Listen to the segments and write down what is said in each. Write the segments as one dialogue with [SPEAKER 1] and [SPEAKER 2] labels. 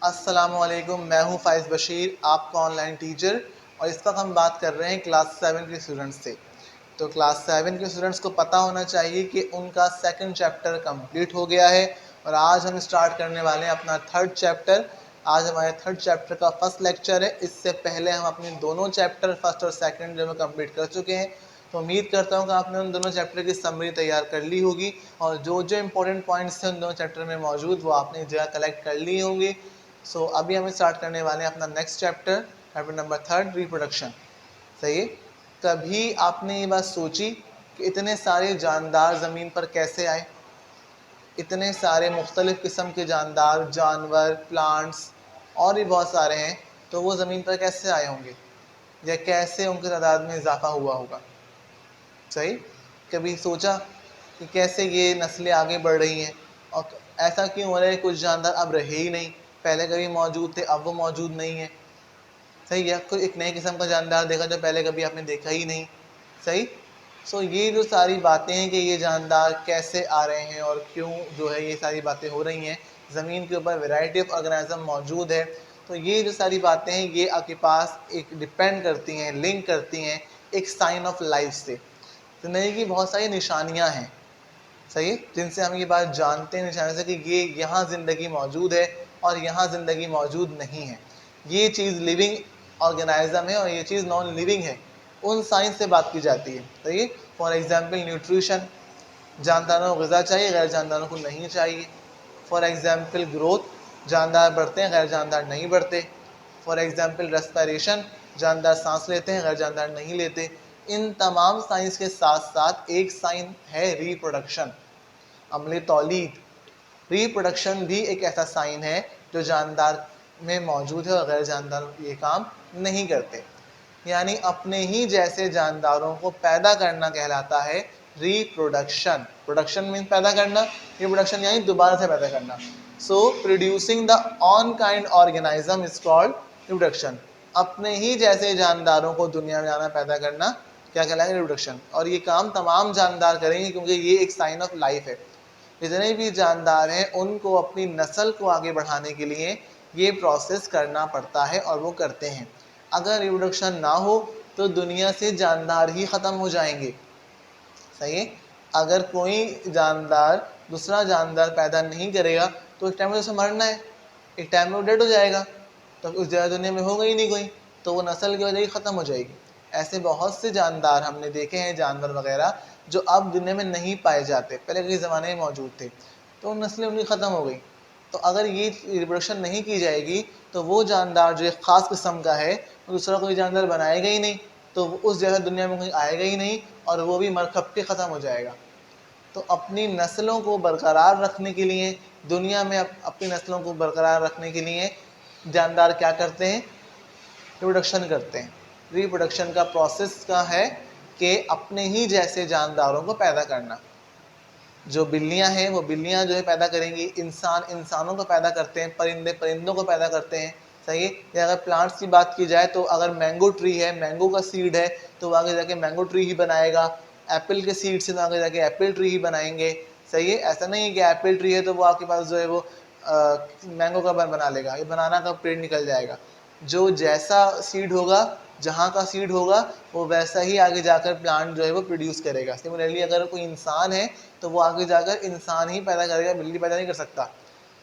[SPEAKER 1] अस्सलामुअलैकुम, मैं हूं फ़ाइज़ बशीर, आपका ऑनलाइन टीचर। और इस वक्त हम बात कर रहे हैं क्लास 7 के स्टूडेंट्स से। तो क्लास 7 के स्टूडेंट्स को पता होना चाहिए कि उनका सेकंड चैप्टर कंप्लीट हो गया है और आज हम स्टार्ट करने वाले हैं अपना थर्ड चैप्टर। आज हमारे थर्ड चैप्टर का फर्स्ट लेक्चर है। इससे पहले हम अपने दोनों चैप्टर फर्स्ट और सेकंड जो में कंप्लीट कर चुके हैं। तो उम्मीद करता हूँ कि आपने उन दोनों चैप्टर की समरी तैयार कर ली होगी और जो जो इंपॉर्टेंट पॉइंट्स थे उन दोनों चैप्टर में मौजूद वो आपने जगह कलेक्ट कर ली होंगी। सो अभी हम स्टार्ट करने वाले हैं अपना next chapter, chapter number third, reproduction. सही है। कभी आपने ये बात सोची कि इतने सारे जानदार ज़मीन पर कैसे आए? इतने सारे मुख्तलिफ़ किस्म के जानदार, जानवर, प्लांट्स और भी बहुत सारे हैं, तो वो ज़मीन पर कैसे आए होंगे या कैसे उनकी तादाद में इजाफा हुआ होगा? सही। कभी सोचा कि कैसे ये नस्लें आगे बढ़ रही हैं और ऐसा क्यों हो रहा है कुछ जानदार अब रहे ही नहीं, पहले कभी मौजूद थे अब वो मौजूद नहीं है। सही है। कोई एक नए किस्म का जानदार देखा जो पहले कभी आपने देखा ही नहीं। सही। सो ये जो सारी बातें हैं कि ये जानदार कैसे आ रहे हैं और क्यों जो है ये सारी बातें हो रही हैं, ज़मीन के ऊपर वैरायटी ऑफ ऑर्गेनिज्म मौजूद है। तो ये जो सारी बातें हैं ये आपके पास एक डिपेंड करती हैं, लिंक करती हैं एक साइन ऑफ लाइफ से। ज़िंदगी की बहुत सारी निशानियाँ हैं, सही है, जिनसे हम ये बात जानते हैं निशानी से कि ये यहाँ ज़िंदगी मौजूद है और यहाँ ज़िंदगी मौजूद नहीं है। ये चीज़ लिविंग ऑर्गेनाइज़म है और ये चीज़ नॉन लिविंग है। उन साइंस से बात की जाती है। सही है। फॉर एग्जांपल न्यूट्रिशन, जानदारों को ग़िज़ा चाहिए, गैर जानदारों को नहीं चाहिए। फॉर एग्जांपल ग्रोथ, जानदार बढ़ते हैं, गैर जानदार नहीं बढ़ते। फॉर एग्जांपल रेस्पिरेशन, जानदार सांस लेते हैं, गैर जानदार नहीं लेते। इन तमाम साइंस के साथ साथ एक साइन है रिप्रोडक्शन, अमले तौलीद। रिप्रोडक्शन भी एक ऐसा साइन है जो जानदार में मौजूद है और गैर जानदार ये काम नहीं करते। यानी अपने ही जैसे जानदारों को पैदा करना कहलाता है रिप्रोडक्शन। प्रोडक्शन मीन पैदा करना, रिप्रोडक्शन यानी दोबारा से पैदा करना। So producing the own kind organism is called reproduction. अपने ही जैसे जानदारों को दुनिया में आना पैदा करना क्या कहलाएगा? रिप्रोडक्शन। और ये काम तमाम जानदार करेंगे क्योंकि ये एक साइन ऑफ लाइफ है। जितने भी जानदार हैं उनको अपनी नस्ल को आगे बढ़ाने के लिए ये प्रोसेस करना पड़ता है और वो करते हैं। अगर रिप्रोडक्शन ना हो तो दुनिया से जानदार ही ख़त्म हो जाएंगे। सही है। अगर कोई जानदार दूसरा जानदार पैदा नहीं करेगा तो एक टाइम में उसे मरना है, एक टाइम में वो डेड हो जाएगा, तो उस जगह दुनिया में होगा ही नहीं कोई, तो वो नस्ल की वजह ख़त्म हो जाएगी। ऐसे बहुत से जानदार हमने देखे हैं, जानवर वगैरह जो अब दुनिया में नहीं पाए जाते, पहले के ज़माने में मौजूद थे, तो नस्लें उनकी ख़त्म हो गई। तो अगर ये रिप्रोडक्शन नहीं की जाएगी तो वो जानदार जो एक ख़ास किस्म का है वो दूसरा कोई जानदार बनाएगा ही नहीं, तो उस जगह दुनिया में कोई आएगा ही नहीं और वो भी मर खप के ख़त्म हो जाएगा। तो अपनी नस्लों को बरकरार रखने के लिए, दुनिया में अपनी नस्लों को बरकरार रखने के लिए जानदार क्या करते हैं? रिप्रोडक्शन करते हैं। रिप्रोडक्शन का प्रोसेस का है कि अपने ही जैसे जानदारों को पैदा करना। जो बिल्लियां हैं वो बिल्लियां जो है पैदा करेंगी, इंसान इंसानों को पैदा करते हैं, परिंदे परिंदों को पैदा करते हैं। सही है। या अगर प्लांट्स की बात की जाए तो अगर मैंगो ट्री है, मैंगो का सीड है तो वो आगे जाके मैंगो ट्री ही बनाएगा। एप्पल के सीड से तो आगे जाके एप्पल ट्री ही बनाएंगे। सही है। ऐसा नहीं है कि एप्पल ट्री है तो वो आपके पास जो है वो मैंगो का बना लेगा, ये बनाना का पेड़ निकल जाएगा। जो जैसा सीड होगा, जहाँ का सीड होगा वो वैसा ही आगे जाकर प्लांट जो है वो प्रोड्यूस करेगा। सिमिलरली अगर कोई इंसान है तो वो आगे जाकर इंसान ही पैदा करेगा, बिल्ली पैदा नहीं कर सकता।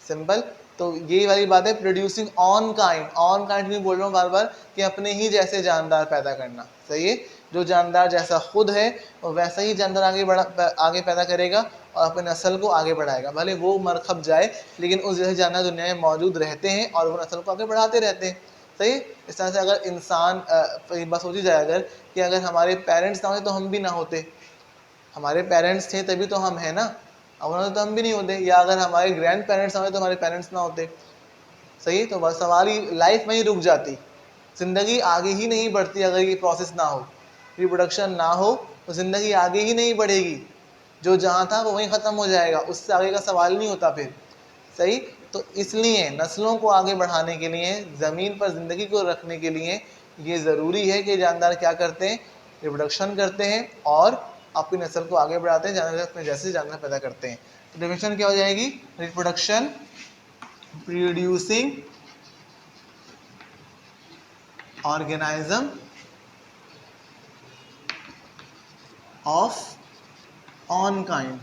[SPEAKER 1] सिंपल। तो ये वाली बात है producing on kind. On kind भी बोल रहा हूँ बार बार कि अपने ही जैसे जानदार पैदा करना। सही है। जो जानदार जैसा खुद है वो वैसा ही जानदार आगे पैदा करेगा और अपने नस्ल को आगे बढ़ाएगा। भले वो मर खप जाए लेकिन उस जैसे जानदार दुनिया में मौजूद रहते हैं और वो नस्ल को आगे बढ़ाते रहते हैं। सही। इस तरह से अगर इंसान बस सोची जाए अगर कि अगर हमारे पेरेंट्स ना होते तो हम भी ना होते, हमारे पेरेंट्स थे तभी तो हम हैं ना, अब उन्होंने तो हम भी नहीं होते। या अगर हमारे ग्रैंड पेरेंट्स ना होते तो हमारे पेरेंट्स ना होते। सही। तो बस हमारी लाइफ में ही रुक जाती, ज़िंदगी आगे ही नहीं बढ़ती। अगर ये प्रोसेस ना हो, रिप्रोडक्शन ना हो तो ज़िंदगी आगे ही नहीं बढ़ेगी। जो जहाँ था वो वहीं ख़त्म हो जाएगा, उससे आगे का सवाल नहीं होता फिर। सही। तो इसलिए नस्लों को आगे बढ़ाने के लिए, ज़मीन पर ज़िंदगी को रखने के लिए ये ज़रूरी है कि जानदार क्या करते हैं, रिप्रोडक्शन करते हैं और अपनी नस्ल को आगे बढ़ाते हैं, जानवर अपने जैसे जानवर पैदा करते हैं। तो डेफिनेशन क्या हो जाएगी, reproduction producing organism of on kind,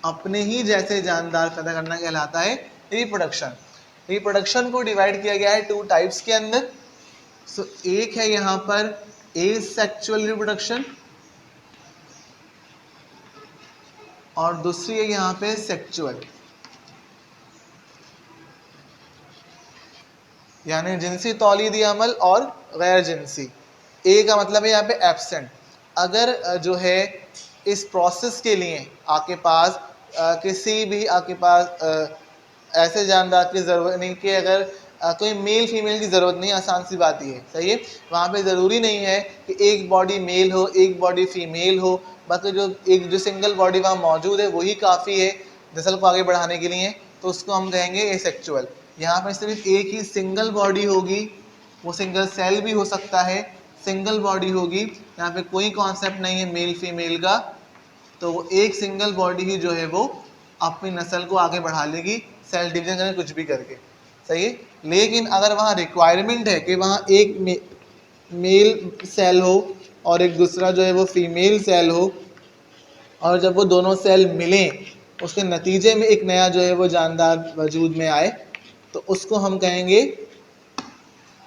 [SPEAKER 1] अपने ही जैसे जानदार पैदा करना कहलाता है रिप्रोडक्शन। रिप्रोडक्शन को डिवाइड किया गया है 2 टाइप्स के अंदर। सो एक है यहाँ पर एसेक्सुअल रिप्रोडक्शन और दूसरी है यहाँ पे सेक्सुअल, यानी जिनसी तौलीदी अमल और गैर जिनसी। ए का मतलब है यहाँ पे एब्सेंट। अगर जो है इस प्रोसेस के लिए आपके पास किसी भी आपके पास ऐसे जानदार की ज़रूरत नहीं कि अगर कोई मेल फीमेल की ज़रूरत नहीं, आसान सी बात ही है, सही है। वहाँ पे ज़रूरी नहीं है कि एक बॉडी मेल हो एक बॉडी फीमेल हो, बल्कि जो सिंगल बॉडी वहाँ मौजूद है वही काफ़ी है नस्ल को आगे बढ़ाने के लिए, तो उसको हम कहेंगे एसेक्सुअल। यहाँ पर सिर्फ एक ही सिंगल बॉडी होगी, वो सिंगल सेल भी हो सकता है, सिंगल बॉडी होगी, यहाँ पे कोई कॉन्सेप्ट नहीं है मेल फीमेल का, तो वो एक सिंगल बॉडी ही जो है वो अपनी नस्ल को आगे बढ़ा लेगी, सेल डिवीजन करके कुछ भी करके, सही है। लेकिन अगर वहाँ रिक्वायरमेंट है कि वहाँ एक मेल सेल हो और एक दूसरा जो है वो फीमेल सेल हो, और जब वो दोनों सेल मिलें उसके नतीजे में एक नया जो है वो जानदार वजूद में आए, तो उसको हम कहेंगे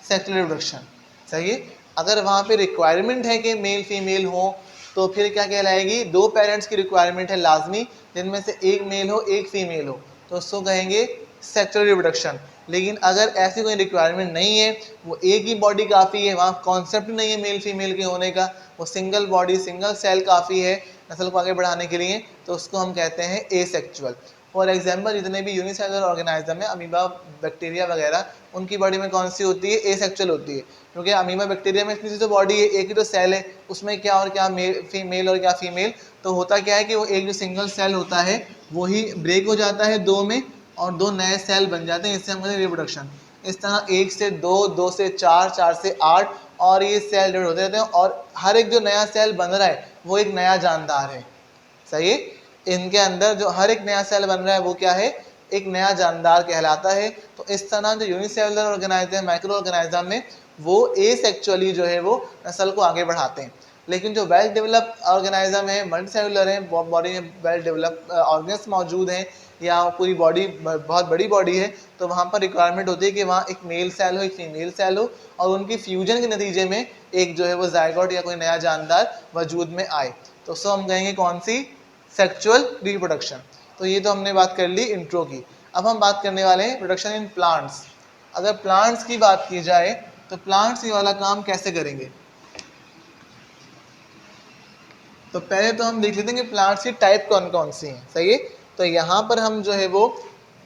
[SPEAKER 1] सेक्सुअल रिप्रोडक्शन, सही है। अगर वहाँ पे रिक्वायरमेंट है कि मेल फीमेल हो, तो फिर क्या कहलाएगी, 2 पेरेंट्स की रिक्वायरमेंट है लाजमी, जिनमें से एक मेल हो एक फीमेल हो, तो उसको कहेंगे सेक्सुअल रिप्रोडक्शन। लेकिन अगर ऐसी कोई रिक्वायरमेंट नहीं है, वो एक ही बॉडी काफ़ी है, वहाँ कॉन्सेप्ट नहीं है मेल फीमेल के होने का, वो सिंगल बॉडी सिंगल सेल काफ़ी है नस्ल को आगे बढ़ाने के लिए, तो उसको हम कहते हैं एसेक्सुअल। फॉर एग्जाम्पल जितने भी यूनिसेलुलर ऑर्गेनिज्म है, अमीबा बैक्टीरिया वगैरह, उनकी बॉडी में कौन सी होती है, एसेक्सुअल होती है, क्योंकि अमीबा बैक्टीरिया में इतनी सी तो बॉडी है, एक ही तो सेल है, उसमें क्या और क्या मेल और क्या फीमेल, तो होता क्या है कि वो एक जो सिंगल सेल होता है वही ब्रेक हो जाता है 2 में और 2 नए सेल बन जाते हैं, इससे हम कहते हैं रिप्रोडक्शन। इस तरह 1 से 2, 2 से 4, 4 से 8 और ये सेल डिवाइड होते रहते हैं, और हर एक जो नया सेल बन रहा है वो एक नया जानदार है, सही है। इनके अंदर जो हर एक नया सेल बन रहा है वो क्या है, एक नया जानदार कहलाता है। तो इस तरह जो यूनिसेलुलर ऑर्गेनाइज्म माइक्रो ऑर्गेनाइज्म में वो एसेक्सुअली जो है वो नस्ल को आगे बढ़ाते हैं। लेकिन जो वेल डेवलप्ड ऑर्गेनाइज्म है, मल्टीसेलुलर है, बॉडी में वेल डेवलप्ड ऑर्गन्स मौजूद हैं, या पूरी बॉडी बहुत बड़ी बॉडी है, तो वहाँ पर रिक्वायरमेंट होती है कि वहाँ एक मेल सेल हो एक फीमेल सेल हो, और उनकी फ्यूजन के नतीजे में एक जो है वो जायगोट या कोई नया जानदार वजूद में आए, तो उसको हम कहेंगे कौन सी, सेक्सुअल रिप्रोडक्शन। तो ये तो हमने बात कर ली इंट्रो की। अब हम बात करने वाले हैं प्रोडक्शन इन प्लांट्स। अगर प्लांट्स की बात की जाए तो प्लांट्स ये वाला काम कैसे करेंगे, तो पहले तो हम देख लेते हैं कि प्लांट्स की टाइप कौन कौन सी हैं, सही है। तो यहाँ पर हम जो है वो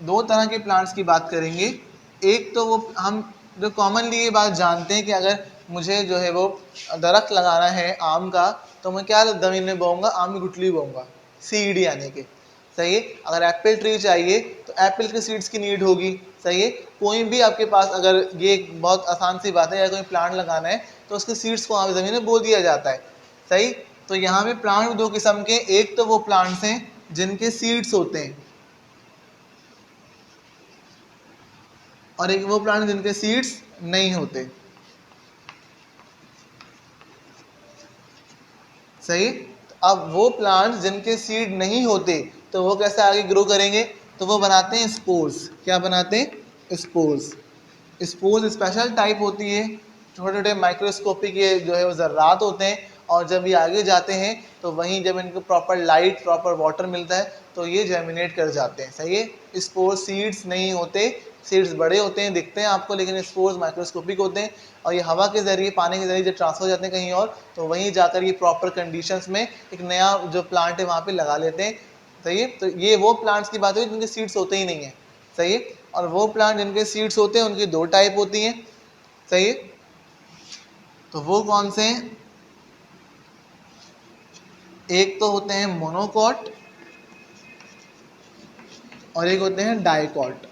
[SPEAKER 1] 2 तरह के प्लांट्स की बात करेंगे। एक तो वो हम जो कॉमनली ये बात जानते हैं कि अगर मुझे जो है वो दरख्त लगाना है आम का, तो मैं क्या ज़मीन में बोऊंगा, आम की गुठली बोऊंगा, सीड यानी कि, सही है। अगर एप्पल ट्री चाहिए तो एप्पल के सीड्स की नीड होगी, सही है। कोई भी आपके पास अगर ये एक बहुत आसान सी बात है, या कोई प्लांट लगाना है तो उसके सीड्स को ज़मीन में बो दिया जाता है, सही। तो यहाँ पे प्लांट 2 किस्म के, एक तो वो प्लांट्स हैं जिनके सीड्स होते हैं, और एक वो प्लांट जिनके सीड्स नहीं होते, सही। तो अब वो प्लांट्स जिनके सीड नहीं होते तो वो कैसे आगे ग्रो करेंगे, तो वो बनाते हैं स्पोर्स। क्या बनाते हैं, स्पोर्स। स्पोर्स स्पेशल टाइप होती है, छोटे छोटे माइक्रोस्कोपिक ये जो है वो ज़र्रात होते हैं, और जब ये आगे जाते हैं तो वहीं जब इनको प्रॉपर लाइट प्रॉपर वाटर मिलता है तो ये जर्मिनेट कर जाते हैं, सही है। स्पोर्स सीड्स नहीं होते, सीड्स बड़े होते हैं दिखते हैं आपको, लेकिन स्पोर्स माइक्रोस्कोपिक होते हैं, और ये हवा के ज़रिए पानी के ज़रिए जब ट्रांसफर हो जाते हैं कहीं और, तो वहीं जाकर ये प्रॉपर कंडीशंस में एक नया जो प्लांट है वहाँ पे लगा लेते हैं, सही है। तो ये वो प्लांट्स की बात हुई जिनके सीड्स होते ही नहीं है, सही है। और वो प्लांट जिनके सीड्स होते हैं उनकी 2 टाइप होती हैं, सही है। तो वो कौन से हैं, एक तो होते हैं मोनोकॉट और एक होते हैं डाइकॉट।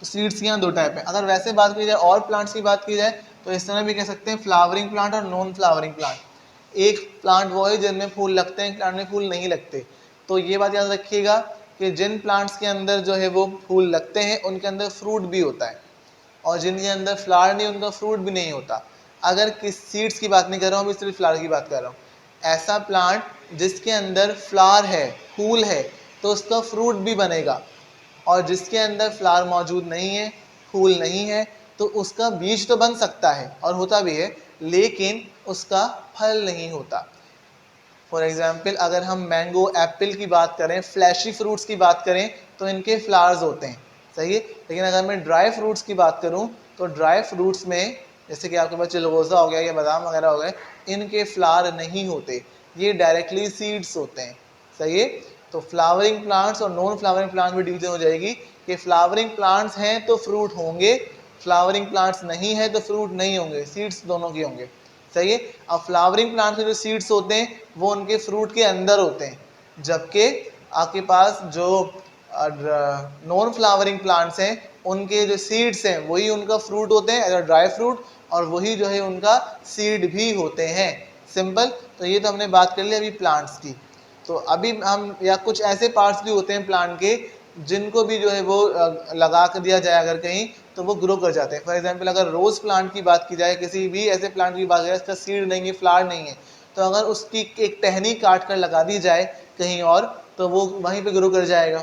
[SPEAKER 1] तो सीड्स की यहाँ दो टाइप है। अगर वैसे बात की जाए और प्लांट्स की बात की जाए तो इस तरह भी कह सकते हैं फ्लावरिंग प्लांट और नॉन फ्लावरिंग प्लांट। एक प्लांट वो है जिनमें फूल लगते हैं, प्लांट में फूल नहीं लगते। तो ये बात याद रखिएगा कि जिन प्लांट्स के अंदर जो है वो फूल लगते हैं उनके अंदर फ्रूट भी होता है, और जिनके अंदर फ्लावर नहीं उनका फ्रूट भी नहीं होता। अगर किस सीड्स की बात नहीं कर रहा हूँ, अभी सिर्फ फ्लावर की बात कर रहा हूँ। ऐसा प्लांट जिसके अंदर फ्लावर है, फूल है, तो उसका फ्रूट भी बनेगा, और जिसके अंदर फ्लावर मौजूद नहीं है, फूल नहीं है, तो उसका बीज तो बन सकता है और होता भी है, लेकिन उसका फल नहीं होता। फॉर एग्जाम्पल अगर हम मैंगो, एप्पल की बात करें, फ्लैशी फ्रूट्स की बात करें, तो इनके फ्लावर्स होते हैं, सही है। लेकिन अगर मैं ड्राई फ्रूट्स की बात करूं तो ड्राई फ्रूट्स में जैसे कि आपके पास चिलगोज़ा हो गया या बादाम वगैरह हो गए, इनके फ्लावर नहीं होते, ये डायरेक्टली सीड्स होते हैं, सही है। तो फ्लावरिंग प्लांट्स और नॉन फ्लावरिंग प्लांट्स में डिवीजन हो जाएगी कि फ्लावरिंग प्लांट्स हैं तो फ्रूट होंगे, फ्लावरिंग प्लांट्स नहीं है तो फ्रूट नहीं होंगे, सीड्स दोनों के होंगे, सही है। अब फ्लावरिंग प्लांट के जो सीड्स होते हैं वो उनके फ्रूट के अंदर होते हैं, जबकि आपके पास जो नॉन फ्लावरिंग प्लांट्स हैं उनके जो सीड्स हैं वही उनका फ्रूट होते हैं, एज ड्राई फ्रूट, और वही जो है उनका सीड भी होते हैं, सिंपल। तो ये तो हमने बात कर ली अभी प्लांट्स की। तो अभी हम या कुछ ऐसे पार्ट्स भी होते हैं प्लांट के जिनको भी जो है वो लगा कर दिया जाए अगर कहीं, तो वो ग्रो कर जाते हैं। फॉर एग्जांपल अगर रोज़ प्लांट की बात की जाए, किसी भी ऐसे प्लांट की बात की जाए इसका सीड नहीं है, फ्लावर नहीं है, तो अगर उसकी एक टहनी काट कर लगा दी जाए कहीं और, तो वो वहीं पे ग्रो कर जाएगा,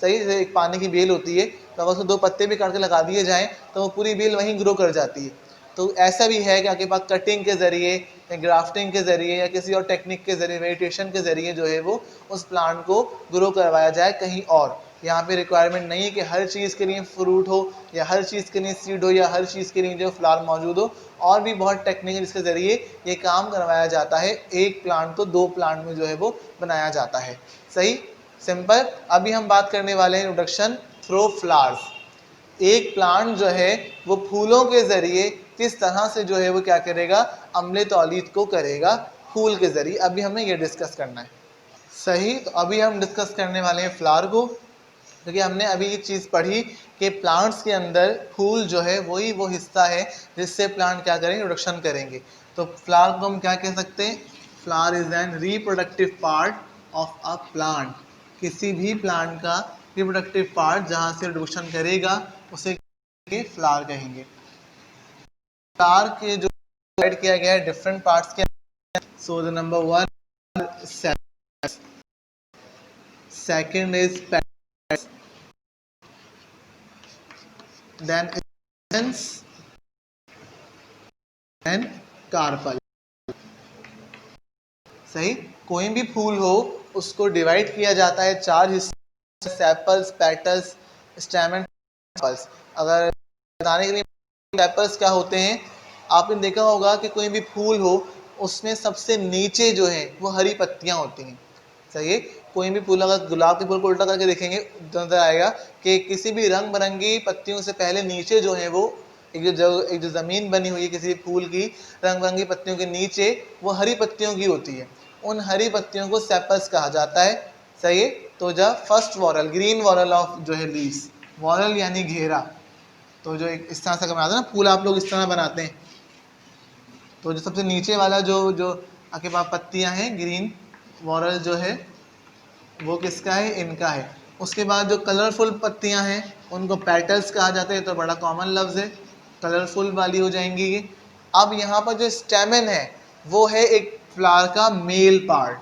[SPEAKER 1] सही। जैसे एक पानी की बेल होती है, तो अगर उसको दो पत्ते भी काट कर लगा दिए जाएँ तो वो पूरी बेल वहीं ग्रो कर जाती है। तो ऐसा भी है कि आपके पास कटिंग के ज़रिए या ग्राफ्टिंग के ज़रिए या किसी और टेक्निक के ज़रिए, मेडिटेशन के ज़रिए जो है वो उस प्लांट को ग्रो करवाया जाए कहीं और। यहाँ पे रिक्वायरमेंट नहीं है कि हर चीज़ के लिए फ्रूट हो या हर चीज़ के लिए सीड हो या हर चीज़ के लिए जो फ्लावर मौजूद हो, और भी बहुत टेक्निक है जिसके ज़रिए ये काम करवाया जाता है, एक प्लांट को दो प्लांट में जो है वो बनाया जाता है, सही, सिंपल। अभी हम बात करने वाले हैं इंट्रोडक्शन थ्रू फ्लावर्स। एक प्लांट जो है वो फूलों के ज़रिए किस तरह से जो है वो क्या करेगा, अम्ल तौलीद को करेगा फूल के ज़रिए, अभी हमें ये डिस्कस करना है, सही। तो अभी हम डिस्कस करने वाले हैं फ्लावर को, क्योंकि हमने अभी ये चीज़ पढ़ी कि प्लांट्स के अंदर फूल जो है वही वो हिस्सा है जिससे प्लांट क्या करेंगे, प्रोडक्शन करेंगे। तो फ्लावर को हम क्या कह सकते हैं, flower is an reproductive part of a plant. किसी भी प्लांट का रिप्रोडक्टिव पार्ट जहाँ से प्रोडक्शन करेगा उसे फ्लावर कहेंगे। फ्लावर के जो डिवाइड किया गया है डिफरेंट पार्ट्स के, so the number 1 second is petals, then essence and carpel, सही। कोई भी फूल हो उसको डिवाइड किया जाता है चार हिस्सों, सेपल्स, पेटल्स, स्टैमेन, कार्पल्स। अगर बताने के लिए सेपल्स क्या होते हैं, आपने देखा होगा कि कोई भी फूल हो उसमें सबसे नीचे जो है वो हरी पत्तियां होती हैं, सही है। कोई भी फूल, अगर गुलाब के फूल को उल्टा करके देखेंगे तो नजर आएगा कि किसी भी रंग बिरंगी पत्तियों से पहले नीचे जो है वो एक जो ज़मीन बनी हुई है किसी फूल की, रंग बिरंगी पत्तियों के नीचे वो हरी पत्तियों की होती है, उन हरी पत्तियों को सेपल्स कहा जाता है, सही है। तो जब फर्स्ट वॉरल, ग्रीन वॉरल ऑफ जो है लीव्स, वॉरल यानी घेरा, तो जो एक इस तरह से बनाते हैं ना फूल, आप लोग इस तरह बनाते हैं, तो जो सबसे नीचे वाला जो जो आपके पास पत्तियां हैं ग्रीन वॉरल जो है वो किसका है, इनका है। उसके बाद जो कलरफुल पत्तियां हैं उनको पेटल्स कहा जाता है, तो बड़ा कॉमन लफ्ज़ है, कलरफुल वाली हो जाएंगी ये। अब यहाँ पर जो स्टेमन है वो है एक फ्लावर का मेल पार्ट,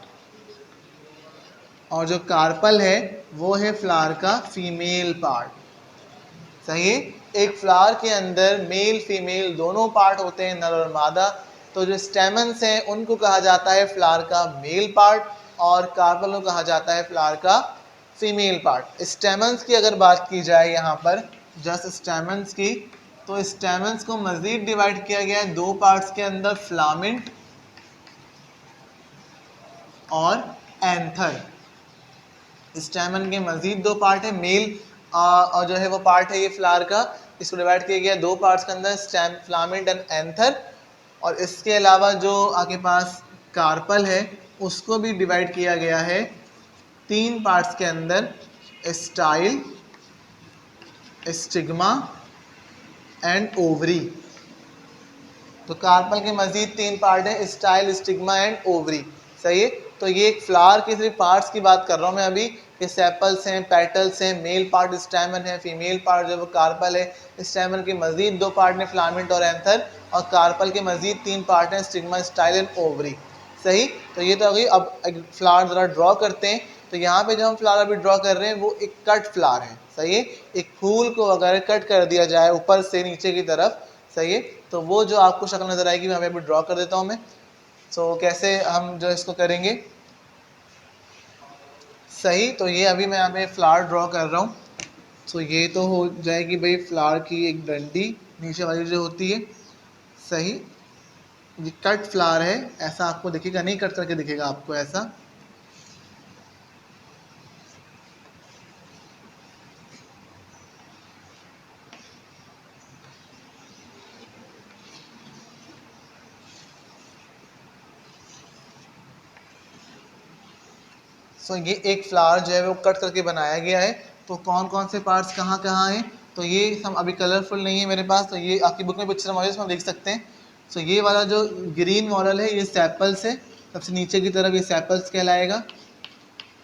[SPEAKER 1] और जो कार्पल है वो है फ्लावर का फीमेल पार्ट, सही है। एक फ्लावर के अंदर मेल फीमेल दोनों पार्ट होते हैं, नर और मादा। तो जो स्टेमन्स हैं उनको कहा जाता है फ्लावर का मेल पार्ट, और कार्पल को कहा जाता है फ्लावर का फीमेल पार्ट। स्टेमन्स की अगर बात की जाए यहाँ पर जस्ट स्टेमन्स की, तो स्टेमन्स को मज़ीद डिवाइड किया गया है दो पार्ट्स के अंदर, फ्लामेंट और एंथर। स्टेमन के मजीद दो पार्ट है, मेल और जो है वो पार्ट है ये फ्लावर का, इसको डिवाइड किया गया दो पार्ट्स के अंदर, स्टेम, फ्लामेंट एंड एंथर। और इसके अलावा जो आपके पास कार्पल है उसको भी डिवाइड किया गया है तीन पार्ट्स के अंदर, स्टाइल, स्टिग्मा एंड ओवरी। तो कार्पल के मजीद 3 पार्ट हैं, स्टाइल, स्टिग्मा एंड ओवरी। सही है। तो ये एक फ्लावर के सिर्फ पार्ट्स की बात कर रहा हूँ मैं अभी, कि सेपल्स हैं, पेटल्स हैं, मेल पार्ट स्टैमन है, फीमेल पार्ट जो वो कार्पल है। स्टैमन के मजीद 2 पार्ट हैं, फिलामेंट और एंथर, और कार्पल के मजीद 3 पार्ट हैं, स्टिग्मा, स्टाइल एंड ओवरी। सही। तो ये तो अभी अब एक फ्लावर ज़रा ड्रॉ करते हैं। तो यहाँ पे जो हम फ्लावर अभी ड्रॉ कर रहे हैं वो एक कट फ्लावर है। सही है। एक फूल को अगर कट कर दिया जाए ऊपर से नीचे की तरफ, सही है, तो वो जो आपको शक्ल नजर आएगी मैं अभी ड्रॉ कर देता हूँ मैं। सो कैसे हम जो इसको करेंगे। सही। तो ये अभी मैं यहाँ पे फ्लावर ड्रॉ कर रहा हूँ। सो ये तो हो जाएगी भाई फ्लावर की एक डंडी नीचे वाली जो होती है। सही। ये कट फ्लावर है, ऐसा आपको दिखेगा नहीं, कट करके दिखेगा आपको ऐसा। सो ये एक फ्लावर जो है वो कट करके बनाया गया है। तो कौन कौन से पार्ट्स कहाँ कहाँ हैं, तो ये हम अभी कलरफुल नहीं है मेरे पास, तो ये आपकी बुक में पिक्चर मौजूद है, हम देख सकते हैं। सो ये वाला जो ग्रीन मॉडल है ये सेपल्स है, सबसे नीचे की तरफ ये सेपल्स कहलाएगा,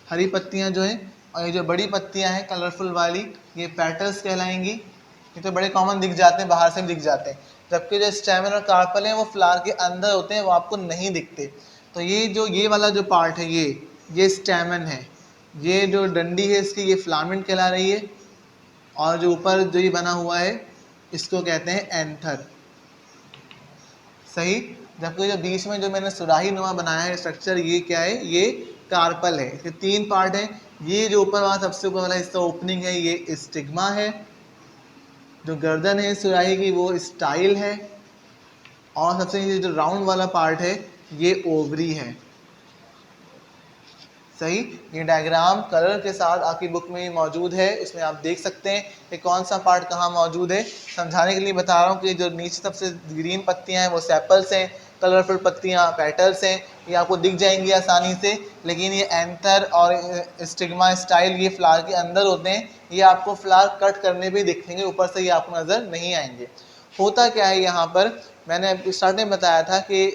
[SPEAKER 1] हरी पत्तियाँ जो हैं, और ये जो बड़ी पत्तियाँ हैं कलरफुल वाली ये पेटल्स कहलाएंगी। ये तो बड़े कॉमन दिख जाते हैं, बाहर से भी दिख जाते हैं, जबकि जो स्टेमन और कार्पल हैं वो फ्लावर के अंदर होते हैं, वो आपको नहीं दिखते। तो ये जो ये वाला जो पार्ट है ये स्टेमन है, ये जो डंडी है इसकी ये फिलामेंट कहला रही है, और जो ऊपर जो ये बना हुआ है इसको कहते हैं एंथर। सही। जबकि जो बीच में जो मैंने सुराही नुमा बनाया है स्ट्रक्चर, ये क्या है, ये कार्पल है। इसके 3 पार्ट हैं। ये जो ऊपर वाला सबसे ऊपर वाला इसका ओपनिंग है ये स्टिग्मा है, जो गर्दन है सुराही की वो स्टाइल है, और सबसे नीचे जो राउंड वाला पार्ट है ये ओवरी है। सही। ये डायग्राम कलर के साथ आपकी बुक में मौजूद है, इसमें आप देख सकते हैं कि कौन सा पार्ट कहाँ मौजूद है। समझाने के लिए बता रहा हूँ कि जो नीचे सबसे ग्रीन पत्तियाँ हैं वो सेपल्स हैं, कलरफुल पत्तियाँ पेटल्स हैं, ये आपको दिख जाएंगी आसानी से। लेकिन ये एंथर और स्टिग्मा, स्टाइल ये फ्लावर के अंदर होते हैं, ये आपको फ्लावर कट करने पर दिखेंगे, ऊपर से ये आपको नज़र नहीं आएंगे। होता क्या है यहाँ पर, मैंने स्टार्टिंग में बताया था कि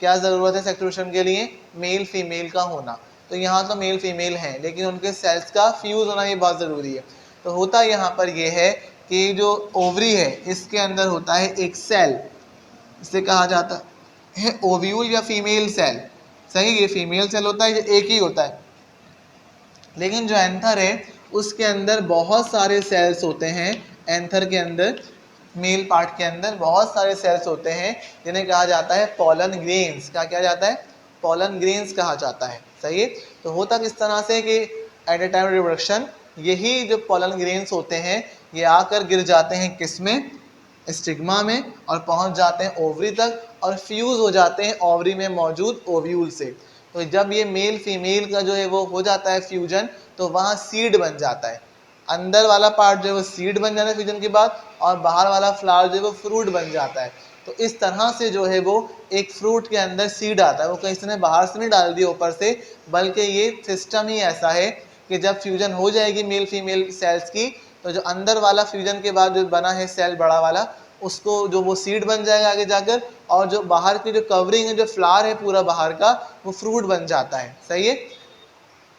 [SPEAKER 1] क्या ज़रूरत है सेक्रेशन के लिए, मेल फीमेल का होना। तो यहाँ तो मेल फीमेल हैं, लेकिन उनके सेल्स का फ्यूज़ होना ये बहुत ज़रूरी है। तो होता यहाँ पर ये है कि जो ओवरी है इसके अंदर होता है एक सेल, इसे कहा जाता है ओव्यूल या फीमेल सेल। सही। ये फीमेल सेल होता है, ये एक ही होता है। लेकिन जो एंथर है उसके अंदर बहुत सारे सेल्स होते हैं। एंथर के अंदर, मेल पार्ट के अंदर बहुत सारे सेल्स होते हैं, जिन्हें कहा जाता है पोलन ग्रेन्स। क्या कहा जाता है, पोलन ग्रेन्स कहा जाता है। सही है। तो होता किस तरह से कि एट ए टाइम रिप्रोडक्शन यही जो पोलन ग्रेन्स होते हैं ये आकर गिर जाते हैं किस में, स्टिग्मा में, और पहुंच जाते हैं ओवरी तक, और फ्यूज़ हो जाते हैं ओवरी में मौजूद ओव्यूल से। तो जब ये मेल फीमेल का जो है वो हो जाता है फ्यूजन, तो वहाँ सीड बन जाता है। अंदर वाला पार्ट जो है वो सीड बन जाता है फ्यूजन के बाद, और बाहर वाला फ्लावर जो है वो फ्रूट बन जाता है। तो इस तरह से जो है वो एक फ्रूट के अंदर सीड आता है, वो कहीं से बाहर से नहीं डाल दिया ऊपर से, बल्कि ये सिस्टम ही ऐसा है कि जब फ्यूजन हो जाएगी मेल फीमेल सेल्स की, तो जो अंदर वाला फ्यूजन के बाद जो बना है सेल बड़ा वाला, उसको जो वो सीड बन जाएगा आगे जाकर, और जो बाहर की जो कवरिंग है, जो फ्लावर है पूरा बाहर का, वो फ्रूट बन जाता है। सही है।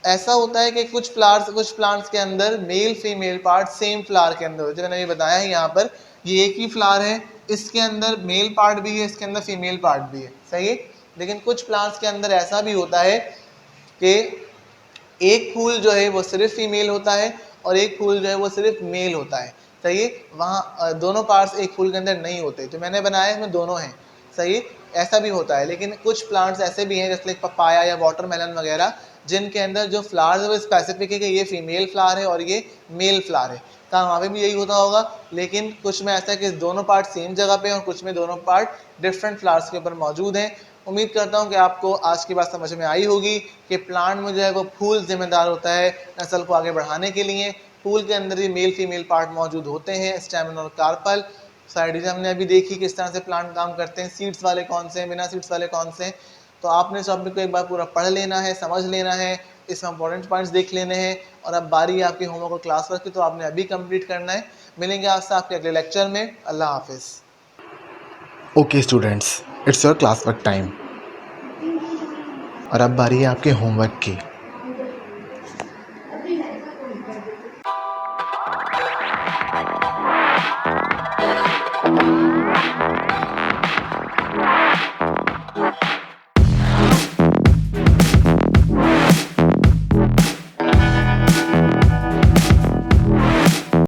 [SPEAKER 1] ऐसा होता है कि कुछ प्लांट्स के अंदर male female part same flower के अंदर होते हैं। मैंने ये बताया है यहाँ पर, ये एक ही फ्लावर है, इसके अंदर मेल पार्ट भी है, इसके अंदर फीमेल पार्ट भी है। सही है। लेकिन कुछ प्लांट्स के अंदर ऐसा भी होता है कि एक फूल जो है वो सिर्फ फीमेल होता है, और एक फूल जो है वो सिर्फ मेल होता है। सही है। वहाँ दोनों पार्ट्स एक फूल के अंदर नहीं होते, जो मैंने बनाया इसमें दोनों हैं। सही है। ऐसा भी होता है। लेकिन कुछ प्लांट्स ऐसे भी हैं जैसे पपाया या वाटरमेलन वगैरह, जिनके अंदर जो फ्लावर्स है वो स्पेसिफिक है कि ये फीमेल फ्लावर है और ये मेल फ्लावर है। कहाँ वहाँ पे भी यही होता होगा, लेकिन कुछ में ऐसा है कि दोनों पार्ट सेम जगह पे हैं, और कुछ में दोनों पार्ट डिफरेंट फ्लावर्स के ऊपर मौजूद हैं। उम्मीद करता हूँ कि आपको आज की बात समझ में आई होगी कि प्लांट में जो है वो फूल जिम्मेदार होता है नस्ल को आगे बढ़ाने के लिए। फूल के अंदर ही मेल फीमेल पार्ट मौजूद होते हैं, स्टेमन और कार्पल। साइड हमने अभी देखी किस तरह से प्लांट काम करते हैं, सीड्स वाले कौन से हैं, बिना सीड्स वाले कौन से हैं। तो आपने इस टॉपिक को एक बार पूरा पढ़ लेना है, समझ लेना है, इसमें इंपॉर्टेंट पॉइंट्स देख लेने हैं, और अब बारी है आपके होमवर्क और क्लास वर्क की, तो आपने अभी कंप्लीट करना है। मिलेंगे आपसे आपके अगले लेक्चर में। अल्लाह हाफिज़। Okay students, it's your class work time, और अब बारी है आपके होमवर्क की।